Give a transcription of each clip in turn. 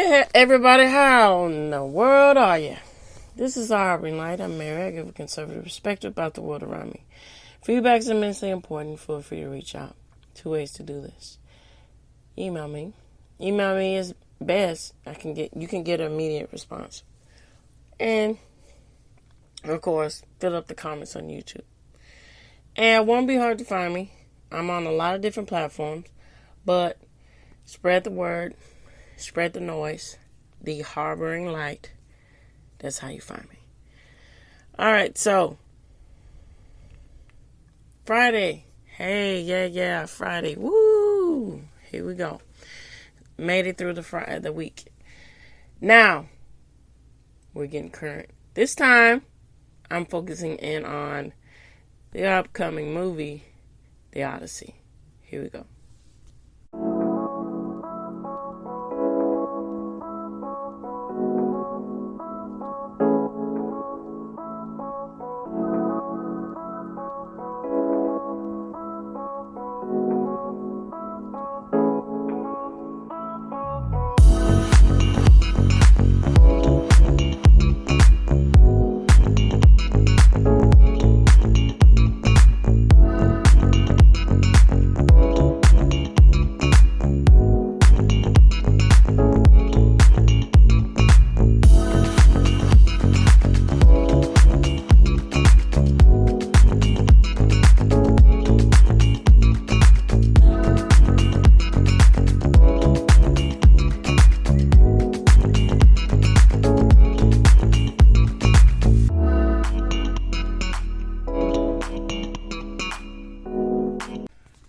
Everybody, how in the world are you? This is our Light. I'm Mary. I give a conservative perspective about the world around me. Feedback is immensely important. Feel free to reach out. 2 ways to do this. Email me. Email me is best. You can get an immediate response. And, of course, fill up the comments on YouTube. And it won't be hard to find me. I'm on a lot of different platforms. But spread the word. Spread the noise. The Harboring Light. That's how you find me. All right, so Friday. Hey, yeah, Friday. Woo! Here we go. Made it through the week. Now, we're getting current. This time, I'm focusing in on the upcoming movie, The Odyssey. Here we go.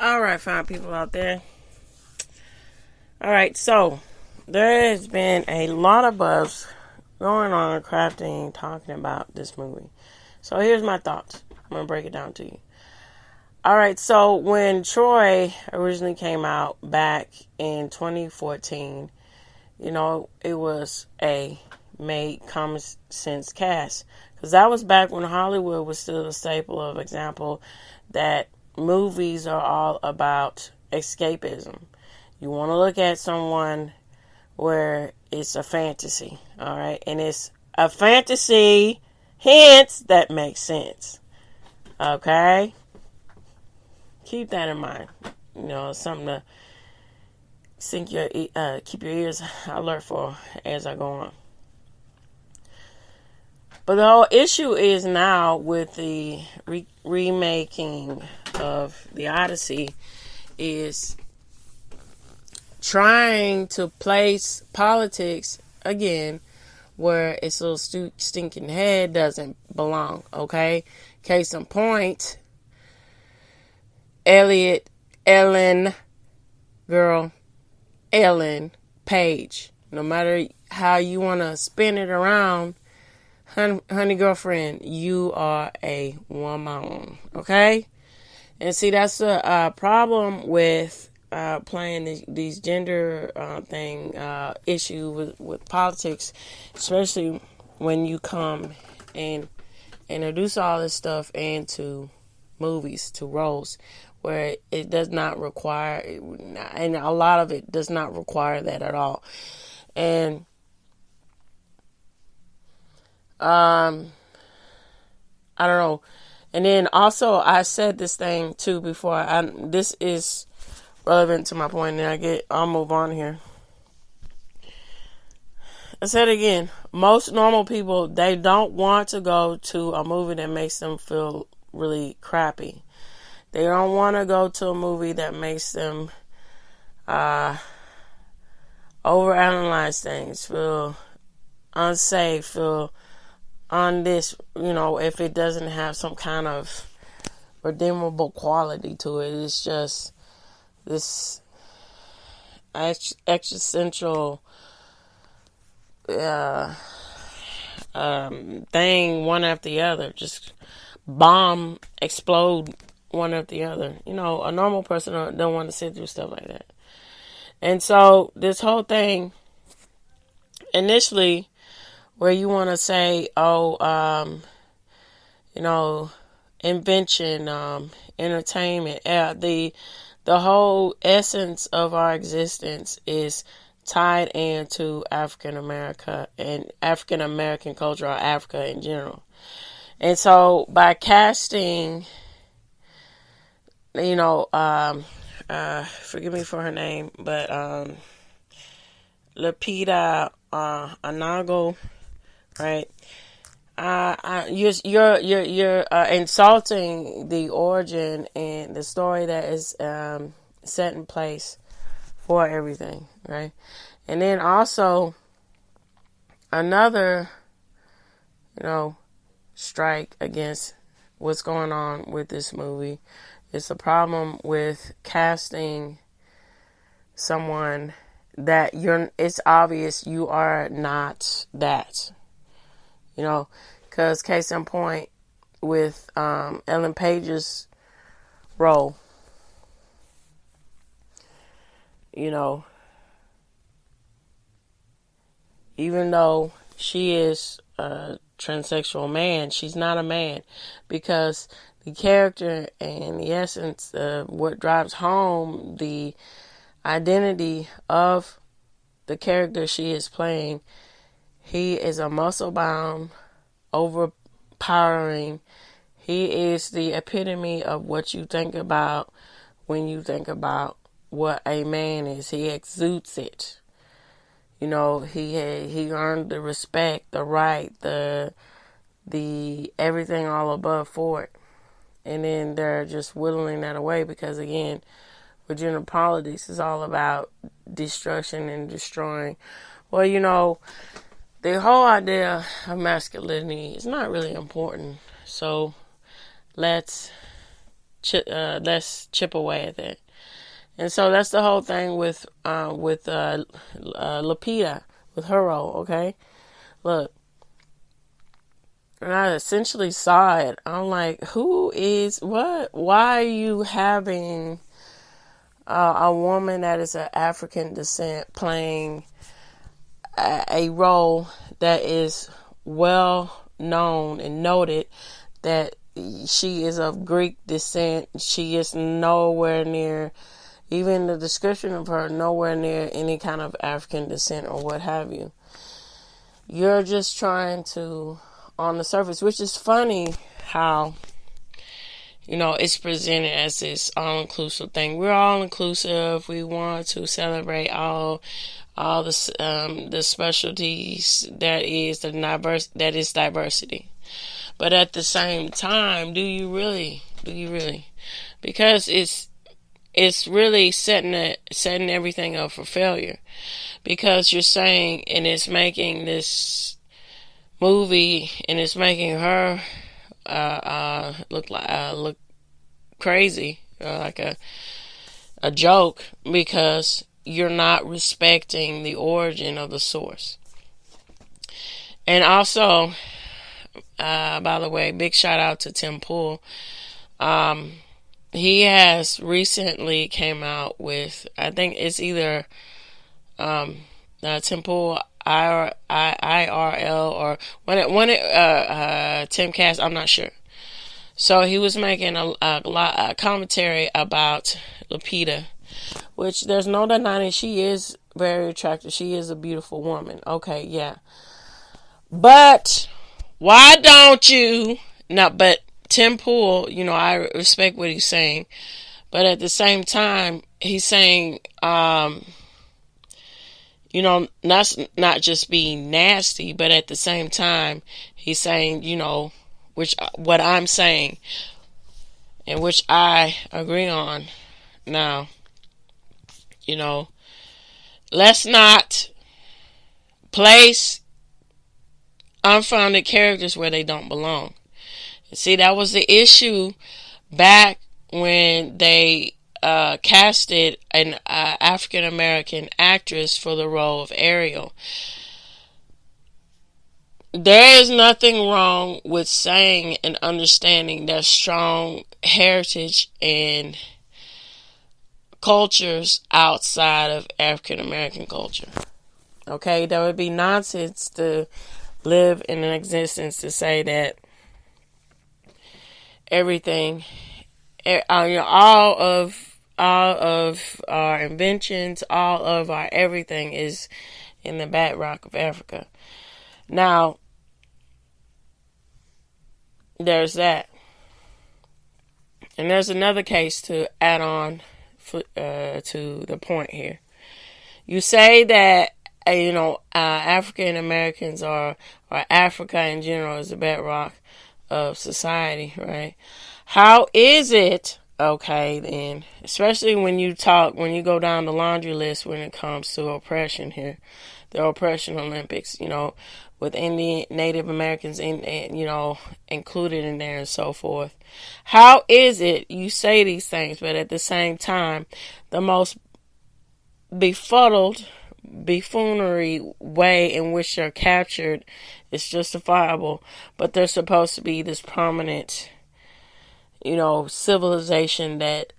All right, fine people out there. All right, so there has been a lot of buzz going on, crafting, talking about this movie. So here's my thoughts. I'm going to break it down to you. All right, so when Troy originally came out back in 2014, it was a made common sense cast. Because that was back when Hollywood was still a staple of example that movies are all about escapism. You want to look at someone where it's a fantasy, all right? And it's a fantasy, hence, that makes sense, okay? Keep that in mind. Something to keep your ears alert for as I go on. But the whole issue is now with the remaking of the Odyssey is trying to place politics again where its little stinking head doesn't belong, okay? Case in point, Ellen Page. No matter how you want to spin it around, honey girlfriend, you are a woman, okay? And see, that's a problem with playing these gender issue with politics, especially when you come and introduce all this stuff into movies, to roles, where it does not require, and a lot of it does not require that at all. And I don't know. And then also, I said this thing too before. This is relevant to my point, and I'll move on here. I said again, most normal people, they don't want to go to a movie that makes them feel really crappy. They don't want to go to a movie that makes them overanalyze things, feel unsafe, feel on this, if it doesn't have some kind of redeemable quality to it. It's just this existential thing, one after the other, just bomb, explode one after the other. A normal person don't want to sit through stuff like that. And so this whole thing, initially, where you want to say, invention, entertainment, the whole essence of our existence is tied into African American culture, or Africa in general. And so by casting, forgive me for her name, but Lupita Anago, right? You're insulting the origin and the story that is set in place for everything, right? And then also another, strike against what's going on with this movie is the problem with casting someone that it's obvious you are not that. Because case in point with Ellen Page's role, even though she is a transsexual man, she's not a man, because the character and the essence of what drives home the identity of the character she is playing, he is a muscle-bound, overpowering. He is the epitome of what you think about when you think about what a man is. He exudes it. He earned the respect, the right, the everything all above for it. And then they're just whittling that away because, again, Virginia politics is all about destruction and destroying. Well, the whole idea of masculinity is not really important. So let's chip away at that. And so that's the whole thing with Lupita, with her role, okay? Look, and I essentially saw it. I'm like, what? Why are you having a woman that is of African descent playing a role that is well known and noted that she is of Greek descent? She is nowhere near, even the description of her, nowhere near any kind of African descent or what have you. You're just trying to, on the surface, which is funny how, it's presented as this all-inclusive thing. We're all-inclusive. We want to celebrate all the specialties that is diversity. But at the same time, do you really? Because it's really setting everything up for failure. Because you're saying, and it's making this movie, and it's making her look crazy, like a joke, because you're not respecting the origin of the source. And also, by the way, big shout out to Tim Pool. He has recently came out with, I think it's either Tim Pool IRL or Timcast, I'm not sure. So he was making a commentary about Lupita, which there's no denying she is very attractive. She is a beautiful woman. Okay, yeah. But why don't you? No, but Tim Pool, I respect what he's saying. But at the same time, he's saying, not just being nasty, but at the same time, he's saying, what I'm saying, and which I agree on. Now, let's not place unfounded characters where they don't belong. See, that was the issue back when they casted an African American actress for the role of Ariel. There is nothing wrong with saying and understanding that strong heritage and cultures outside of African American culture. Okay, that would be nonsense to live in an existence to say that everything, all of all of our inventions, all of our everything is in the bedrock of Africa. Now, there's that. And there's another case to add on to the point here. You say that, African Americans or Africa in general is the bedrock of society, right? How is it, okay, then, especially when you go down the laundry list when it comes to oppression here, the oppression Olympics, with Indian, Native Americans included in there and so forth. How is it you say these things, but at the same time, the most befuddled, buffoonery way in which they're captured is justifiable, but they're supposed to be this prominent, civilization that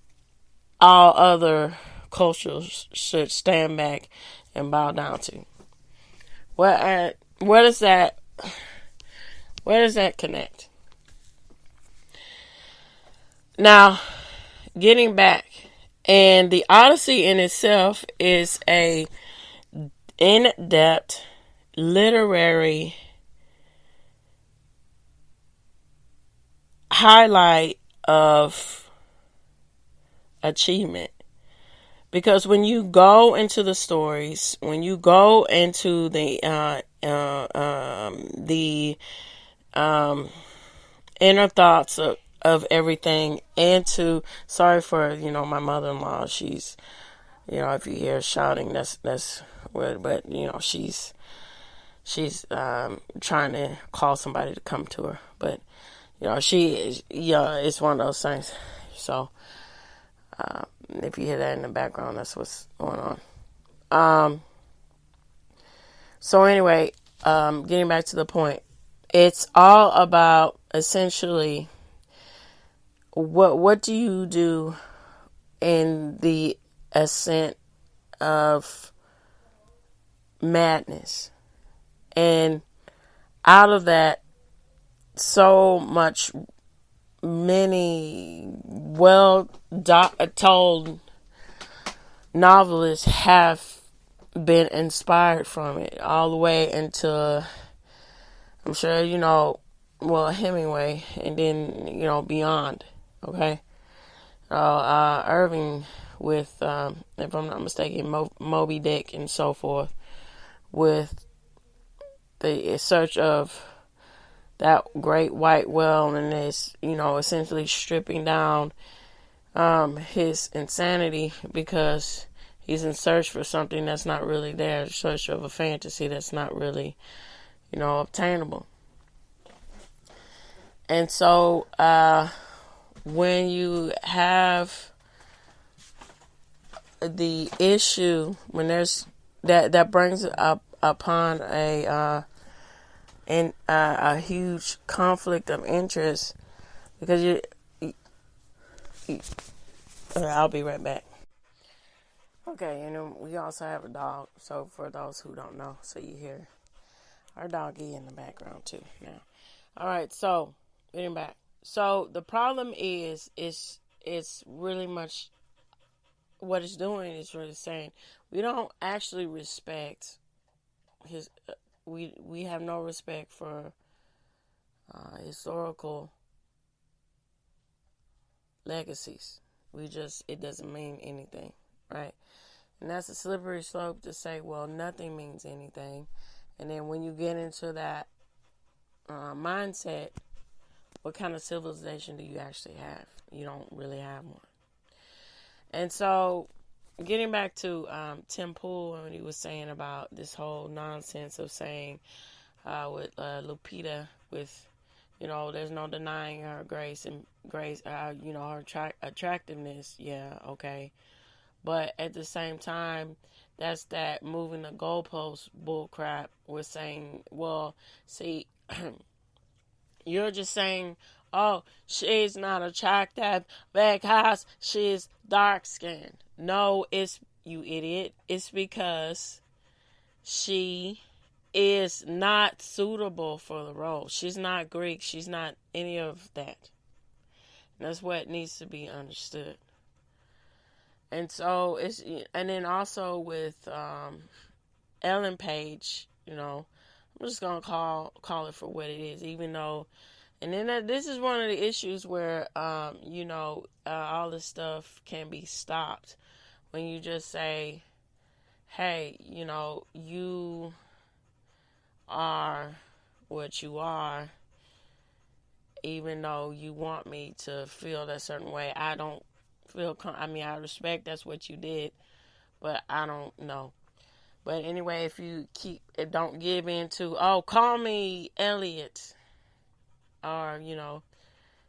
all other cultures should stand back and bow down to? Where does that connect? Now, getting back, and the Odyssey in itself is a in-depth literary highlight of achievement. Because when you go into the stories, when you go into the inner thoughts of everything, sorry for, my mother-in-law, she's, if you hear shouting, that's weird, but, she's trying to call somebody to come to her, but, it's one of those things, so, if you hear that in the background, that's what's going on. So anyway, getting back to the point, it's all about essentially what do you do in the ascent of madness, and out of that, so much many told novelists have been inspired from it, all the way into, I'm sure, Hemingway, and then, beyond, okay? Irving with, if I'm not mistaken, Moby Dick and so forth, with the search of that great white whale, and is, essentially stripping down his insanity because he's in search for something that's not really there, in search of a fantasy that's not really, obtainable. And so when you have the issue, when there's that brings up upon a huge conflict of interest, because I'll be right back. Okay, and we also have a dog. So for those who don't know, so you hear our doggy in the background too now. All right, so getting back. So the problem is it's really much what it's doing is really saying we don't actually respect his. We have no respect for historical legacies. It doesn't mean anything, right? And that's a slippery slope to say, well, nothing means anything. And then when you get into that mindset, what kind of civilization do you actually have? You don't really have one. And so, getting back to Tim Pool, when he was saying about this whole nonsense of saying with Lupita, with, there's no denying her grace, her attractiveness. Yeah, okay. But at the same time, that's that moving the goalpost bullcrap. We're saying, well, see, you're just saying, oh, she's not attractive because she's dark skinned. No, it's, you idiot. It's because she is not suitable for the role. She's not Greek. She's not any of that. And that's what needs to be understood. And so and then also with Ellen Page, I'm just gonna call it for what it is, even though. And then this is one of the issues where, all this stuff can be stopped when you just say, hey, you are what you are, even though you want me to feel that certain way. I don't feel, I respect that's what you did, but I don't know. But anyway, if you don't give in to, call me Elliot, or,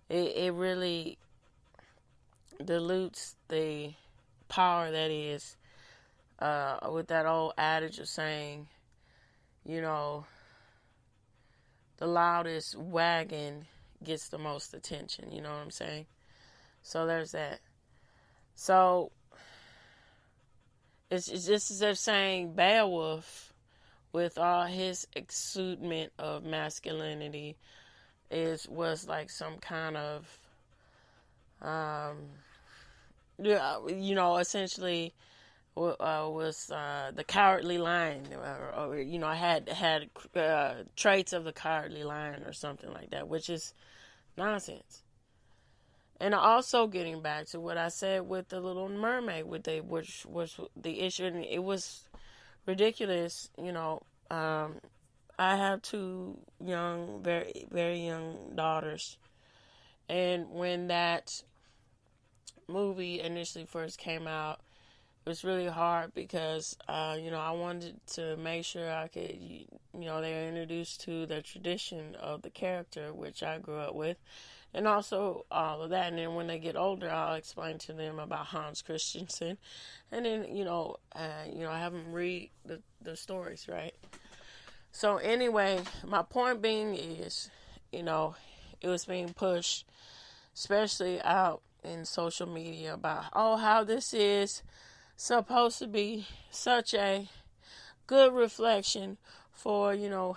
it really dilutes the power that is, with that old adage of saying, the loudest wagon gets the most attention. You know what I'm saying? So there's that. So it's just as if saying Beowulf, with all his exudement of masculinity, was like some kind of, essentially was the cowardly lion, or had traits of the cowardly lion or something like that, which is nonsense. And also getting back to what I said with the Little Mermaid, which was the issue, and it was ridiculous. I have two very, very young daughters, and when that movie initially first came out, it was really hard because, I wanted to make sure I could, they were introduced to the tradition of the character, which I grew up with, and also all of that. And then when they get older, I'll explain to them about Hans Christensen, and then, have them read the stories, right? So anyway, my point being is, it was being pushed, especially out in social media, about, how this is supposed to be such a good reflection for, young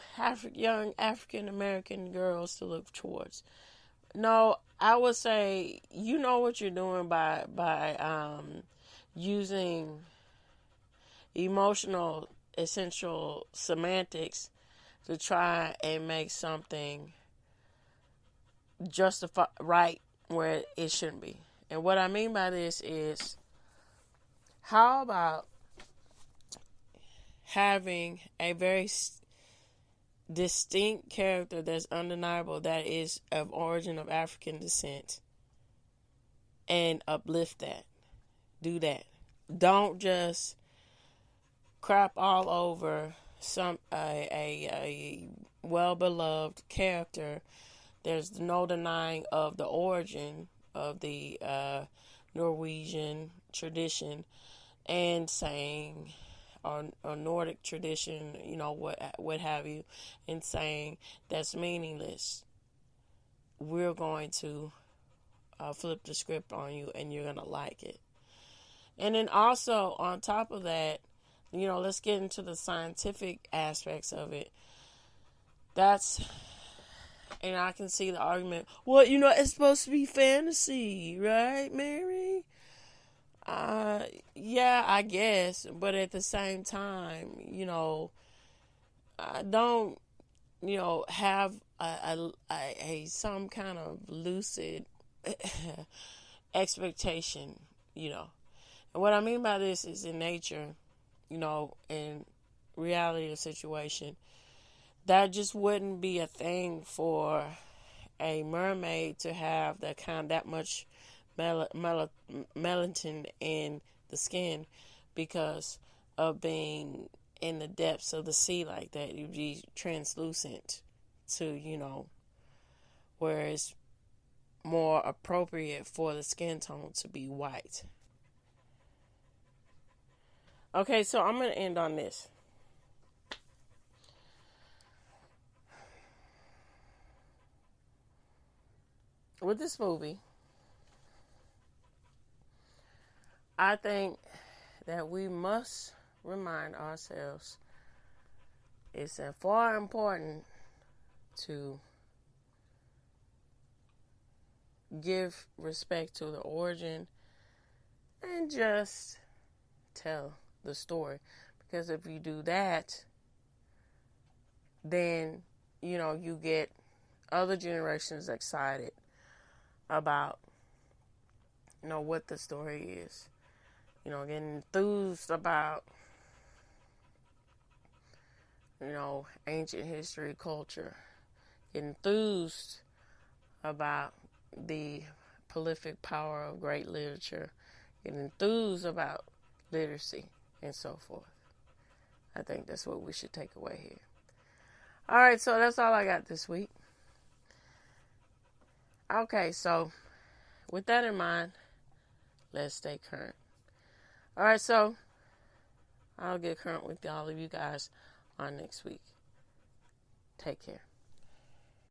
African American girls to look towards. No, I would say, you know what you're doing by using emotional essential semantics to try and make something justify right where it shouldn't be. And what I mean by this is, how about having a very distinct character that's undeniable, that is of origin of African descent, and uplift that? Do that. Don't just crap all over a well-beloved character. There's no denying of the origin of the Norwegian tradition, and saying, or Nordic tradition, what have you, and saying that's meaningless. We're going to flip the script on you, and you're going to like it. And then also, on top of that, let's get into the scientific aspects of it. And I can see the argument, well, it's supposed to be fantasy, right, Mary? Yeah, I guess, but at the same time, I don't, have a some kind of lucid expectation, And what I mean by this is, in nature, in reality of the situation, that just wouldn't be a thing for a mermaid to have that much melanin in the skin, because of being in the depths of the sea like that. You'd be translucent to, where it's more appropriate for the skin tone to be white. Okay, so I'm going to end on this. With this movie, I think that we must remind ourselves it's far important to give respect to the origin and just tell the story. Because if you do that, then, you get other generations excited about, what the story is. Getting enthused about, ancient history, culture. Get enthused about the prolific power of great literature. Get enthused about literacy and so forth. I think that's what we should take away here. All right, so that's all I got this week. Okay, so with that in mind, let's stay current. All right, so I'll get current with all of you guys on next week. Take care.